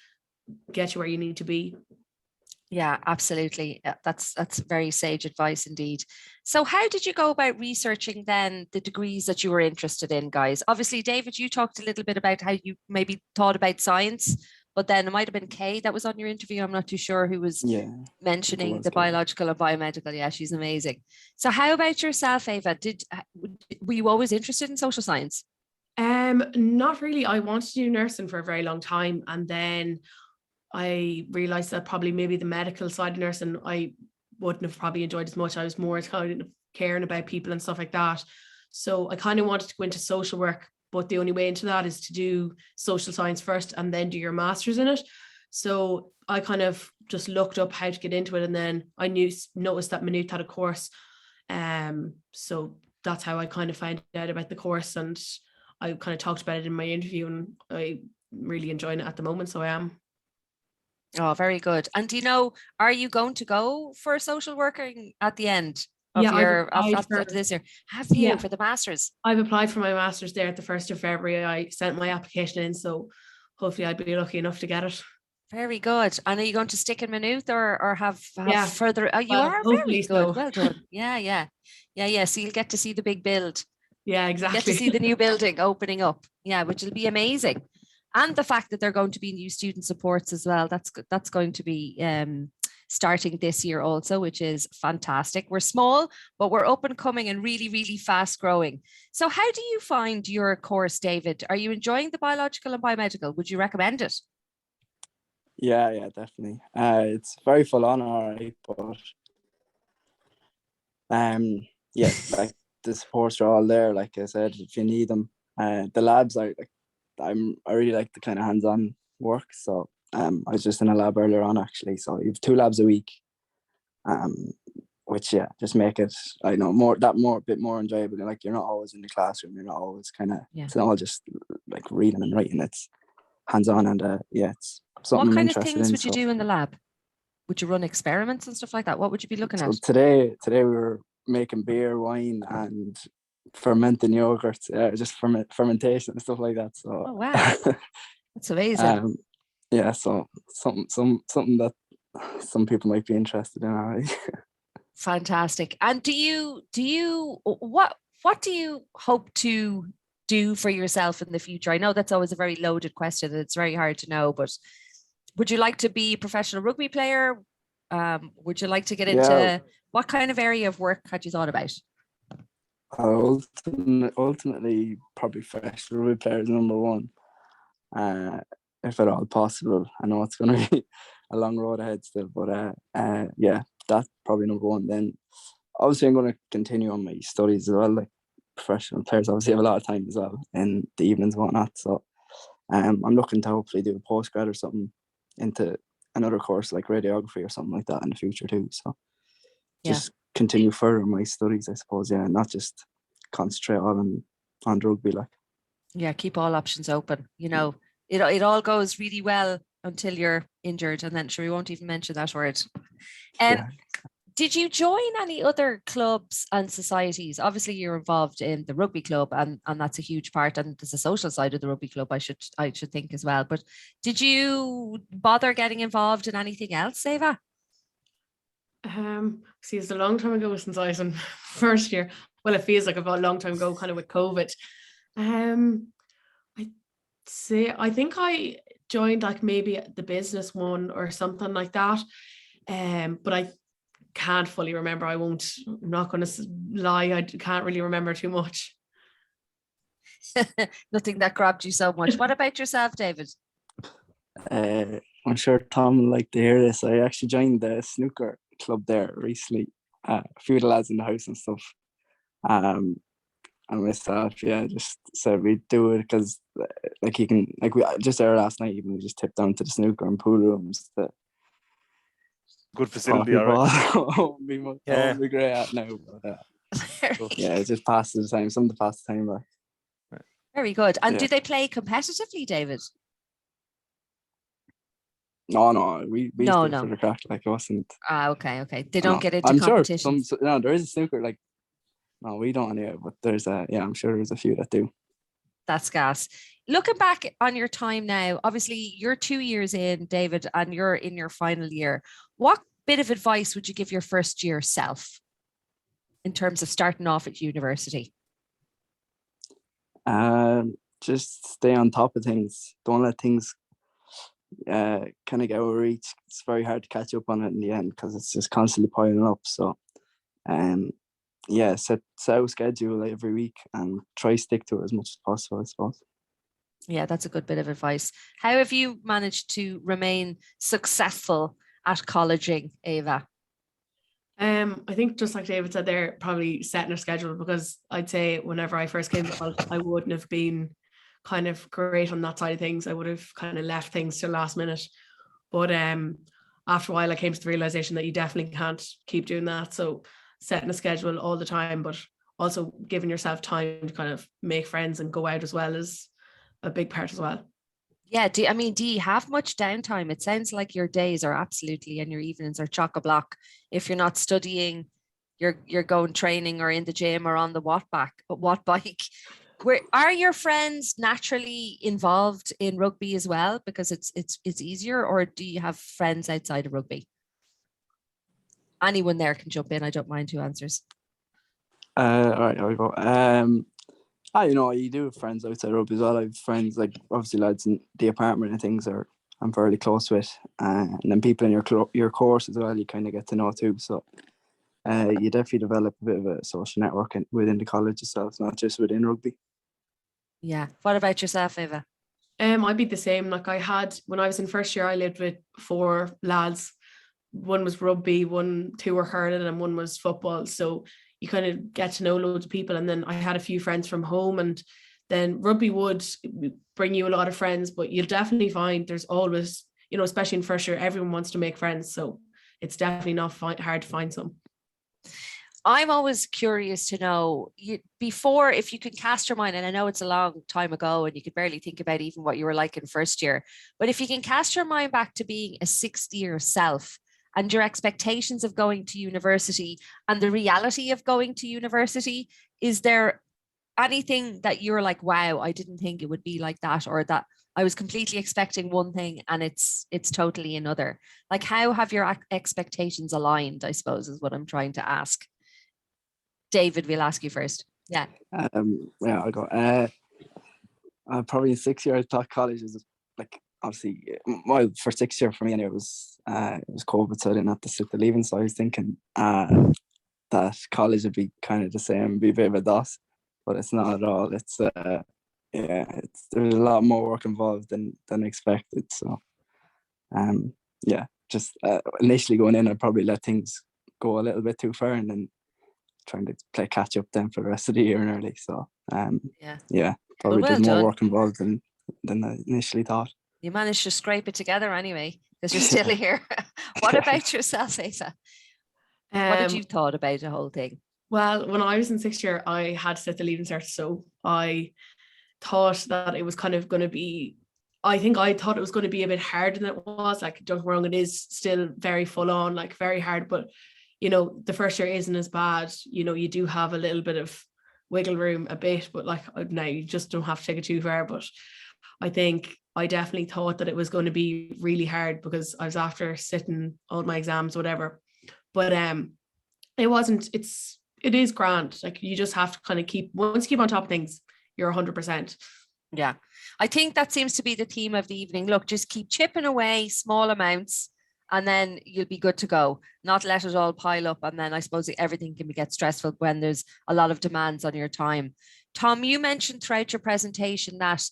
get you where you need to be. Yeah, absolutely. That's very sage advice indeed. So how did you go about researching then the degrees that you were interested in, guys? Obviously, David, you talked a little bit about how you maybe thought about science, but then it might have been Kay that was on your interview. I'm not too sure who was mentioning the biological and biomedical. Yeah, she's amazing. So how about yourself, Ava? Were you always interested in social science? Not really. I wanted to do nursing for a very long time, and then I realized that probably maybe the medical side of nursing I wouldn't have probably enjoyed as much. I was more kind of caring about people and stuff like that. So I kind of wanted to go into social work, but the only way into that is to do social science first and then do your master's in it. So I kind of just looked up how to get into it, and then I noticed that Maynooth had a course. So that's how I kind of found out about the course, and I kind of talked about it in my interview, and I really enjoying it at the moment. So I am. Oh, very good. And do you know, are you going to go for social working at the end of this year? Have you for the masters? I've applied for my masters there at the 1st of February. I sent my application in, so hopefully I'd be lucky enough to get it. Very good. And are you going to stick in Maynooth or have further? Oh, you are very good. So. Well done. Yeah. So you'll get to see the big build. Yeah, exactly. Get to see the new building opening up. Yeah, which will be amazing. And the fact that they're going to be new student supports as well. That's going to be starting this year also, which is fantastic. We're small, but we're up and coming and really, really fast growing. So how do you find your course, David? Are you enjoying the biological and biomedical? Would you recommend it? Yeah, definitely. It's very full on, all right, but like the supports are all there. Like I said, if you need them, the labs are like, I really like the kind of hands-on work. So I was just in a lab earlier on actually. So you have 2 labs a week. which just make it, I know, a bit more enjoyable. Like, you're not always in the classroom, you're not always kind of, it's not all just like reading and writing, it's hands-on, and it's something What I'm kind of interested things in. would you do in the lab? Would you run experiments and stuff like that? What would you be looking at? Today we were making beer, wine, and fermenting yogurt, just fermentation and stuff like that. So oh wow, that's amazing. So something that some people might be interested in. Already. Fantastic. And what do you hope to do for yourself in the future? I know that's always a very loaded question and it's very hard to know, but would you like to be a professional rugby player? Would you like to get into what kind of area of work had you thought about? Ultimately, probably professional rugby player is number one, if at all possible. I know it's going to be a long road ahead still, but that's probably number one. Then obviously I'm going to continue on my studies as well. Like, professional players obviously have a lot of time as well in the evenings and whatnot. So I'm looking to hopefully do a postgrad or something into another course like radiography or something like that in the future too. So just continue further my studies, I suppose. Yeah, not just concentrate on rugby. Like, keep all options open. You know, it all goes really well until you're injured, and then sure, we won't even mention that word. Did you join any other clubs and societies? Obviously, you're involved in the rugby club, and that's a huge part. And there's a social side of the rugby club, I should think as well. But did you bother getting involved in anything else, Eva? It's a long time ago since I was in first year. Well, it feels like a long time ago, kind of with COVID. I think I joined like maybe the business one or something like that. But I can't fully remember. I'm not going to lie. I can't really remember too much. Nothing that grabbed you so much. What about yourself, David? I'm sure Tom would like to hear this. I actually joined the snooker club there recently. A few of the lads in the house and stuff. And myself, just said we'd do it because like you can, like we just there last night, even we just tipped down to the snooker and pool rooms. Good facility, all right. Won't be great at now, but it's just pass the time. Something to pass the time by. Very good. And do they play competitively, David? No, we used to for the crack, like it wasn't. Okay. They don't get into competition. Sure there is a snooker, like, no, we don't anyway, but there's I'm sure there's a few that do. That's gas. Looking back on your time now, obviously you're 2 years in, David, and you're in your final year. What bit of advice would you give your first year self in terms of starting off at university? Just stay on top of things. Don't let things kind of get out of reach. It's very hard to catch up on it in the end because it's just constantly piling up. So set out a schedule every week and try stick to it as much as possible, I suppose. Yeah, that's a good bit of advice. How have you managed to remain successful at colleging, Eva? I think just like David said there, probably setting a schedule, because I'd say whenever I first came to college, I wouldn't have been kind of great on that side of things. I would have kind of left things to last minute. But after a while, I came to the realization that you definitely can't keep doing that. So setting a schedule all the time, but also giving yourself time to kind of make friends and go out as well is a big part as well. Yeah. Do you have much downtime? It sounds like your days are absolutely, and your evenings are chock-a-block. If you're not studying, you're going training or in the gym or on the watt bike. Are your friends naturally involved in rugby as well because it's easier, or do you have friends outside of rugby? Anyone there can jump in. I don't mind who answers. All right, I'll go. You do have friends outside rugby as well. I have friends, like obviously lads in the apartment and things I'm fairly close with, and then people in your course as well. You kind of get to know too. So you definitely develop a bit of a social network within the college itself, not just within rugby. Yeah. What about yourself, Eva? I'd be the same. Like when I was in first year, I lived with 4 lads. One was rugby, 2 were hurling, and 1 was football. So you kind of get to know loads of people. And then I had a few friends from home, and then rugby would bring you a lot of friends, but you'll definitely find there's always, especially in first year, everyone wants to make friends. So it's definitely not hard to find some. I'm always curious to know, before, if you can cast your mind, and I know it's a long time ago and you could barely think about even what you were like in first year, but if you can cast your mind back to being a sixth year self and your expectations of going to university and the reality of going to university, is there anything that you're like, wow, I didn't think it would be like that, or that I was completely expecting one thing and it's totally another? Like, how have your expectations aligned, I suppose, is what I'm trying to ask. David, we'll ask you first. Yeah. Yeah, I'll go. Probably in 6 years, I thought college is like, obviously, well, for 6 year for me anyway, it was COVID, so I didn't have to sit the leaving. So I was thinking that college would be kind of the same, be a bit of a DOS, but it's not at all. It's there's a lot more work involved than expected. So yeah, just initially going in, I'd probably let things go a little bit too far, and then trying to play catch up then for the rest of the year and early. So yeah, probably well there's more done. work involved than I initially thought. You managed to scrape it together anyway, because you're still here. What about yourself, Asa? What did you thought about the whole thing? Well, when I was in sixth year, I had to set the leaving cert, so I thought that it was kind of going to be, I thought it was going to be a bit harder than it was. Like, don't get me wrong, it is still very full on, like very hard, but you know, the first year isn't as bad. You know, you do have a little bit of wiggle room a bit, but like now you just don't have to take it too far. But I think I definitely thought that it was going to be really hard because I was after sitting all my exams, whatever. But it wasn't. It is grand. Like, you just have to kind of once you keep on top of things, you're 100%. Yeah, I think that seems to be the theme of the evening. Look, just keep chipping away small amounts, and then you'll be good to go. Not let it all pile up. And then I suppose everything can get stressful when there's a lot of demands on your time. Tom, you mentioned throughout your presentation that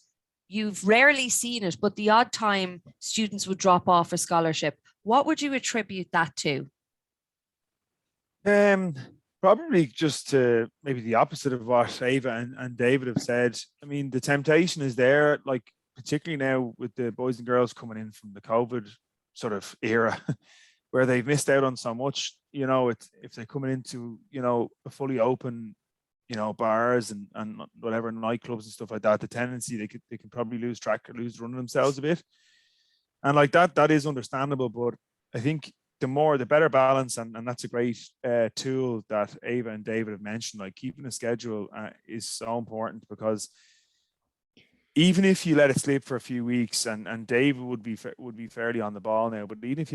you've rarely seen it, but the odd time students would drop off a scholarship. What would you attribute that to? Probably just to maybe the opposite of what Ava and David have said. I mean, the temptation is there, like particularly now with the boys and girls coming in from the COVID sort of era where they've missed out on so much. You know, if they're coming into, you know, a fully open, you know, bars and whatever, nightclubs and stuff like that, the tendency they can probably lose track or lose run of themselves a bit. And like that is understandable, but I think the better balance, and that's a great tool that Ava and David have mentioned, like keeping a schedule is so important, because even if you let it slip for a few weeks, and David would be fairly on the ball now, but even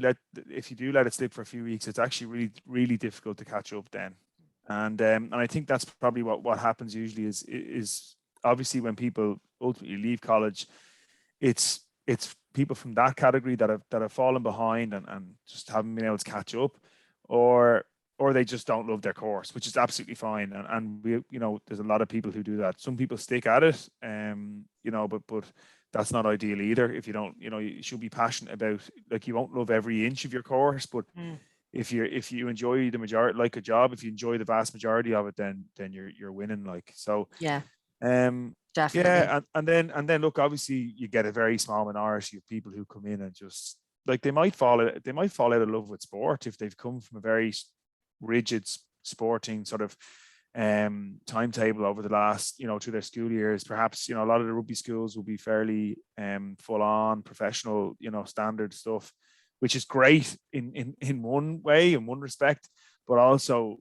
if you do let it slip for a few weeks, it's actually really, really difficult to catch up then. And I think that's probably what happens usually is obviously when people ultimately leave college, it's people from that category that have fallen behind and just haven't been able to catch up, or they just don't love their course, which is absolutely fine. And we, you know, there's a lot of people who do that. Some people stick at it, you know, but that's not ideal either. If you don't, you know, you should be passionate about, like, you won't love every inch of your course, but if you enjoy the majority, like a job, if you enjoy the vast majority of it, then you're winning. Like, so yeah. Definitely. Yeah, and then look, obviously you get a very small minority of people who come in and just like they might fall out of love with sport if they've come from a very rigid sporting sort of timetable over the last, you know, through their school years. Perhaps, you know, a lot of the rugby schools will be fairly full on professional, you know, standard stuff, which is great in one way, in one respect, but also,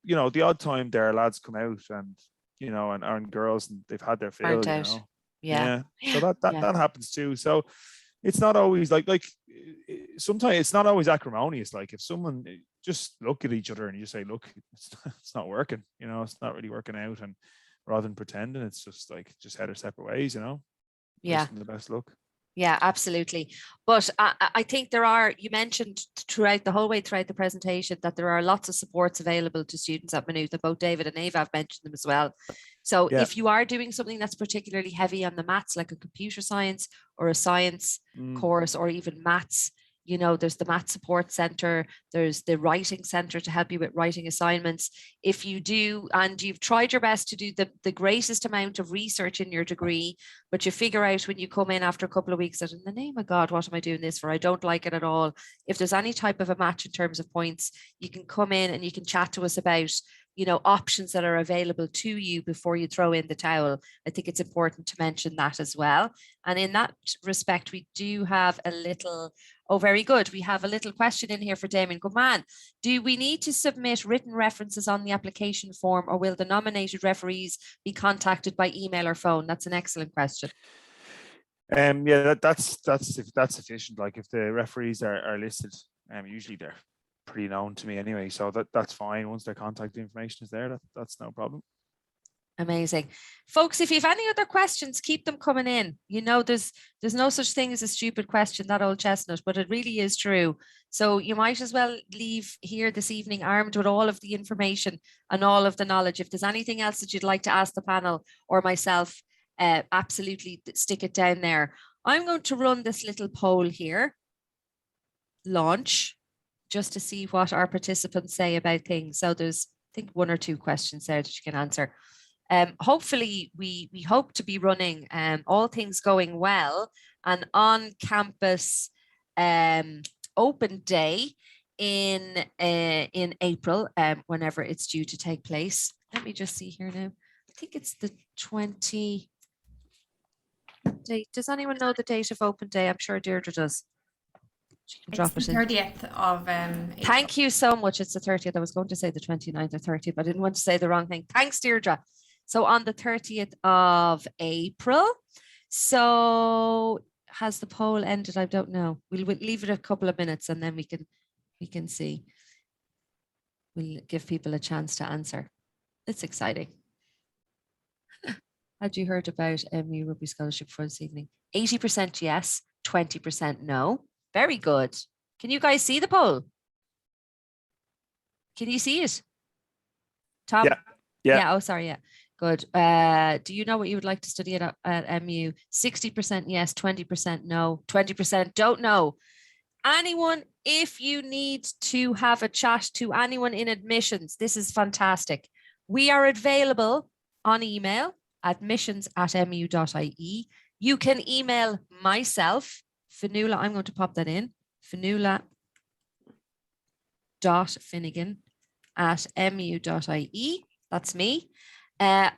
you know, the odd time there lads come out and, you know, and girls, and they've had their fill, you know. Yeah. So that happens too. So it's not always like sometimes it's not always acrimonious. Like if someone just look at each other and you say, look, it's not working, you know, it's not really working out, and rather than pretending, it's just like just head our separate ways, you know. Yeah. The best luck. Yeah, absolutely. But I think you mentioned throughout the presentation that there are lots of supports available to students at Maynooth, and both David and Ava have mentioned them as well. So if you are doing something that's particularly heavy on the maths, like a computer science or a science course, or even maths, You know, there's the Math Support Centre, there's the Writing Centre to help you with writing assignments. If you do, and you've tried your best to do the greatest amount of research in your degree, but you figure out when you come in after a couple of weeks that, in the name of God, what am I doing this for? I don't like it at all. If there's any type of a match in terms of points, you can come in and you can chat to us about, you know, options that are available to you before you throw in the towel. I think it's important to mention that as well. And in that respect, we do have a little, oh, very good. We have a little question in here for Damien. Good man. Do we need to submit written references on the application form, or will the nominated referees be contacted by email or phone? That's an excellent question. Yeah, that's sufficient. Like, if the referees are listed, usually they're pretty known to me anyway, so that's fine. Once their contact information is there, that's no problem. Amazing. Folks, if you have any other questions, keep them coming in. You know, there's no such thing as a stupid question, that old chestnut, but it really is true. So you might as well leave here this evening armed with all of the information and all of the knowledge. If there's anything else that you'd like to ask the panel or myself, absolutely stick it down there. I'm going to run this little poll here, launch, just to see what our participants say about things. So there's, I think, 1 or 2 questions there that you can answer. Hopefully we hope to be running, all things going well, an on-campus open day in April, whenever it's due to take place. Let me just see here now. I think it's the 20 date. Does anyone know the date of open day? I'm sure Deirdre does. She can drop it in. 30th of April. Thank you so much. It's the 30th. I was going to say the 29th or 30th, but I didn't want to say the wrong thing. Thanks, Deirdre. So on the 30th of April. So has the poll ended? I don't know. We'll leave it a couple of minutes and then we can see. We'll give people a chance to answer. It's exciting. Had you heard about MU Rugby Scholarship for this evening? 80% yes, 20% no. Very good. Can you guys see the poll? Can you see it? Tom? Yeah. Oh, sorry. Yeah. Good. Do you know what you would like to study at MU? 60% yes, 20% no, 20% don't know. Anyone, if you need to have a chat to anyone in admissions, this is fantastic. We are available on email, admissions@mu.ie. You can email myself, Fionnuala, I'm going to pop that in, fionnuala.finnegan@mu.ie. That's me.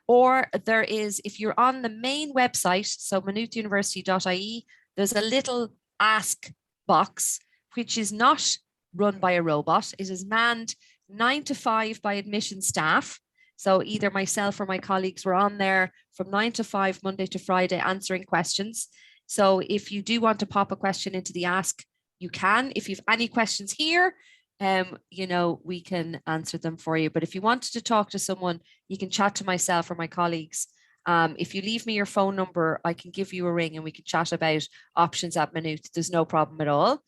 Or there is, if you're on the main website, so maynoothuniversity.ie, there's a little ask box, which is not run by a robot. It is manned 9 to 5 by admission staff. So either myself or my colleagues were on there from 9 to 5, Monday to Friday, answering questions. So if you do want to pop a question into the ask, you can. If you've any questions here, you know, we can answer them for you. But if you wanted to talk to someone, you can chat to myself or my colleagues. If you leave me your phone number, I can give you a ring and we can chat about options at Maynooth. There's no problem at all.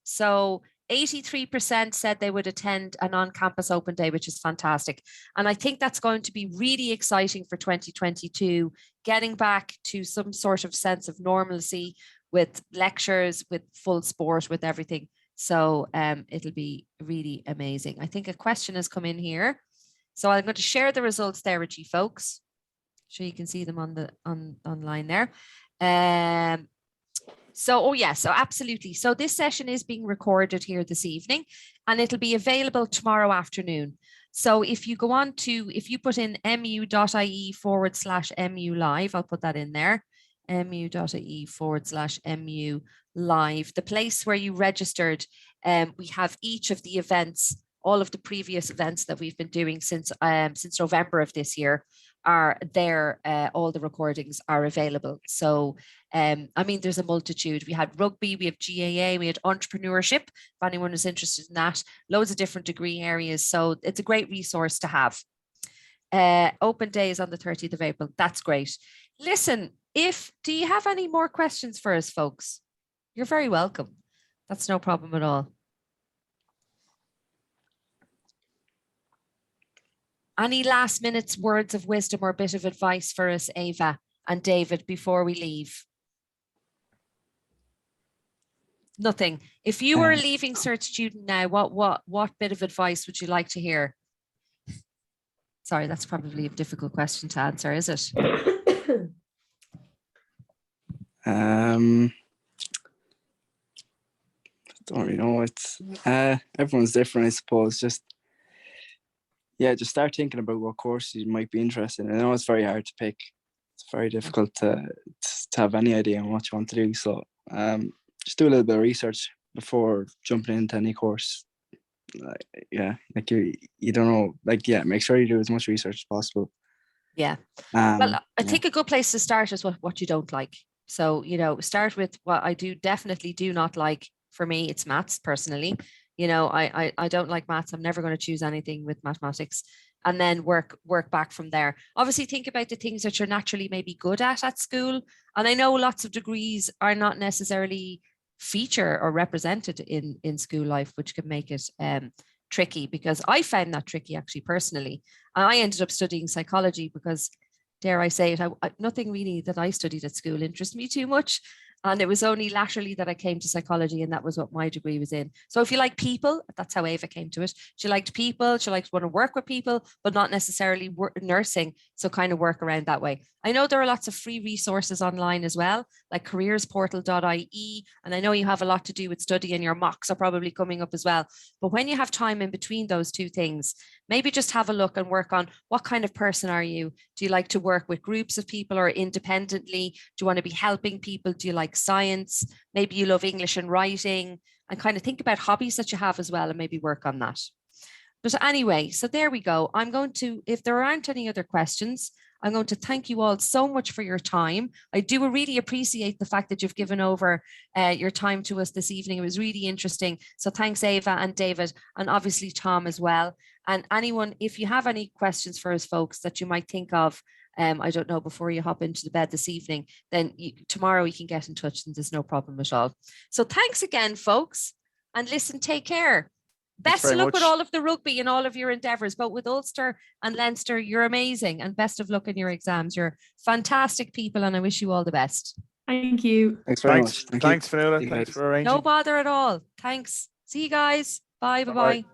So 83% said they would attend an on-campus open day, which is fantastic. And I think that's going to be really exciting for 2022, getting back to some sort of sense of normalcy with lectures, with full sport, with everything. So it'll be really amazing. I think a question has come in here. So I'm going to share the results there with you folks. So you can see them on the online there. So absolutely. So this session is being recorded here this evening and it'll be available tomorrow afternoon. So if you go on to, if you put in mu.ie/MU live, I'll put that in there, mu.ie/MU live, the place where you registered. We have each of the events, all of the previous events that we've been doing since November of this year are there. All the recordings are available. So I mean, there's a multitude. We had rugby, we have GAA, we had entrepreneurship, if anyone is interested in that, loads of different degree areas. So it's a great resource to have. Open day is on the 30th of April. That's great. Listen, do you have any more questions for us, folks? You're very welcome. That's no problem at all. Any last minute words of wisdom or bit of advice for us, Ava and David, before we leave? Nothing. If you were a Um, Leaving Cert student now, what bit of advice would you like to hear? Sorry, that's probably a difficult question to answer, is it? Don't really know. It's everyone's different, I suppose. Just start thinking about what course you might be interested in. I know it's very hard to pick. It's very difficult to have any idea on what you want to do. So just do a little bit of research before jumping into any course. You don't know. Make sure you do as much research as possible. Yeah. Well, I think a good place to start is what you don't like. So, start with what I definitely do not like. For me, it's maths personally. I don't like maths. I'm never going to choose anything with mathematics, and then work back from there. Obviously, think about the things that you're naturally maybe good at school. And I know lots of degrees are not necessarily feature or represented in school life, which can make it tricky, because I found that tricky actually personally. And I ended up studying psychology because, dare I say it, nothing really that I studied at school interested me too much. And it was only laterally that I came to psychology, and that was what my degree was in. So if you like people, that's how Ava came to it. She liked people, she liked to want to work with people, but not necessarily nursing. So kind of work around that way. I know there are lots of free resources online as well, like careersportal.ie. And I know you have a lot to do with study, and your mocks are probably coming up as well. But when you have time in between those two things, maybe just have a look and work on what kind of person are you? Do you like to work with groups of people or independently? Do you want to be helping people? Do you like science? Maybe you love English and writing, and kind of think about hobbies that you have as well, and maybe work on that. But anyway, so there we go. I'm going to, if there aren't any other questions, I'm going to thank you all so much for your time. I do really appreciate the fact that you've given over your time to us this evening. It was really interesting. So thanks, Ava and David, and obviously Tom as well. And anyone, if you have any questions for us folks that you might think of, I don't know, before you hop into the bed this evening, then tomorrow you can get in touch, and there's no problem at all. So thanks again, folks. And listen, take care. Best of luck with all of the rugby and all of your endeavours, both with Ulster and Leinster. You're amazing, and best of luck in your exams. You're fantastic people, and I wish you all the best. Thank you. Thanks very much. Thanks, Fionnuala. Thanks for arranging. No bother at all. Thanks. See you guys. Bye. Bye-bye.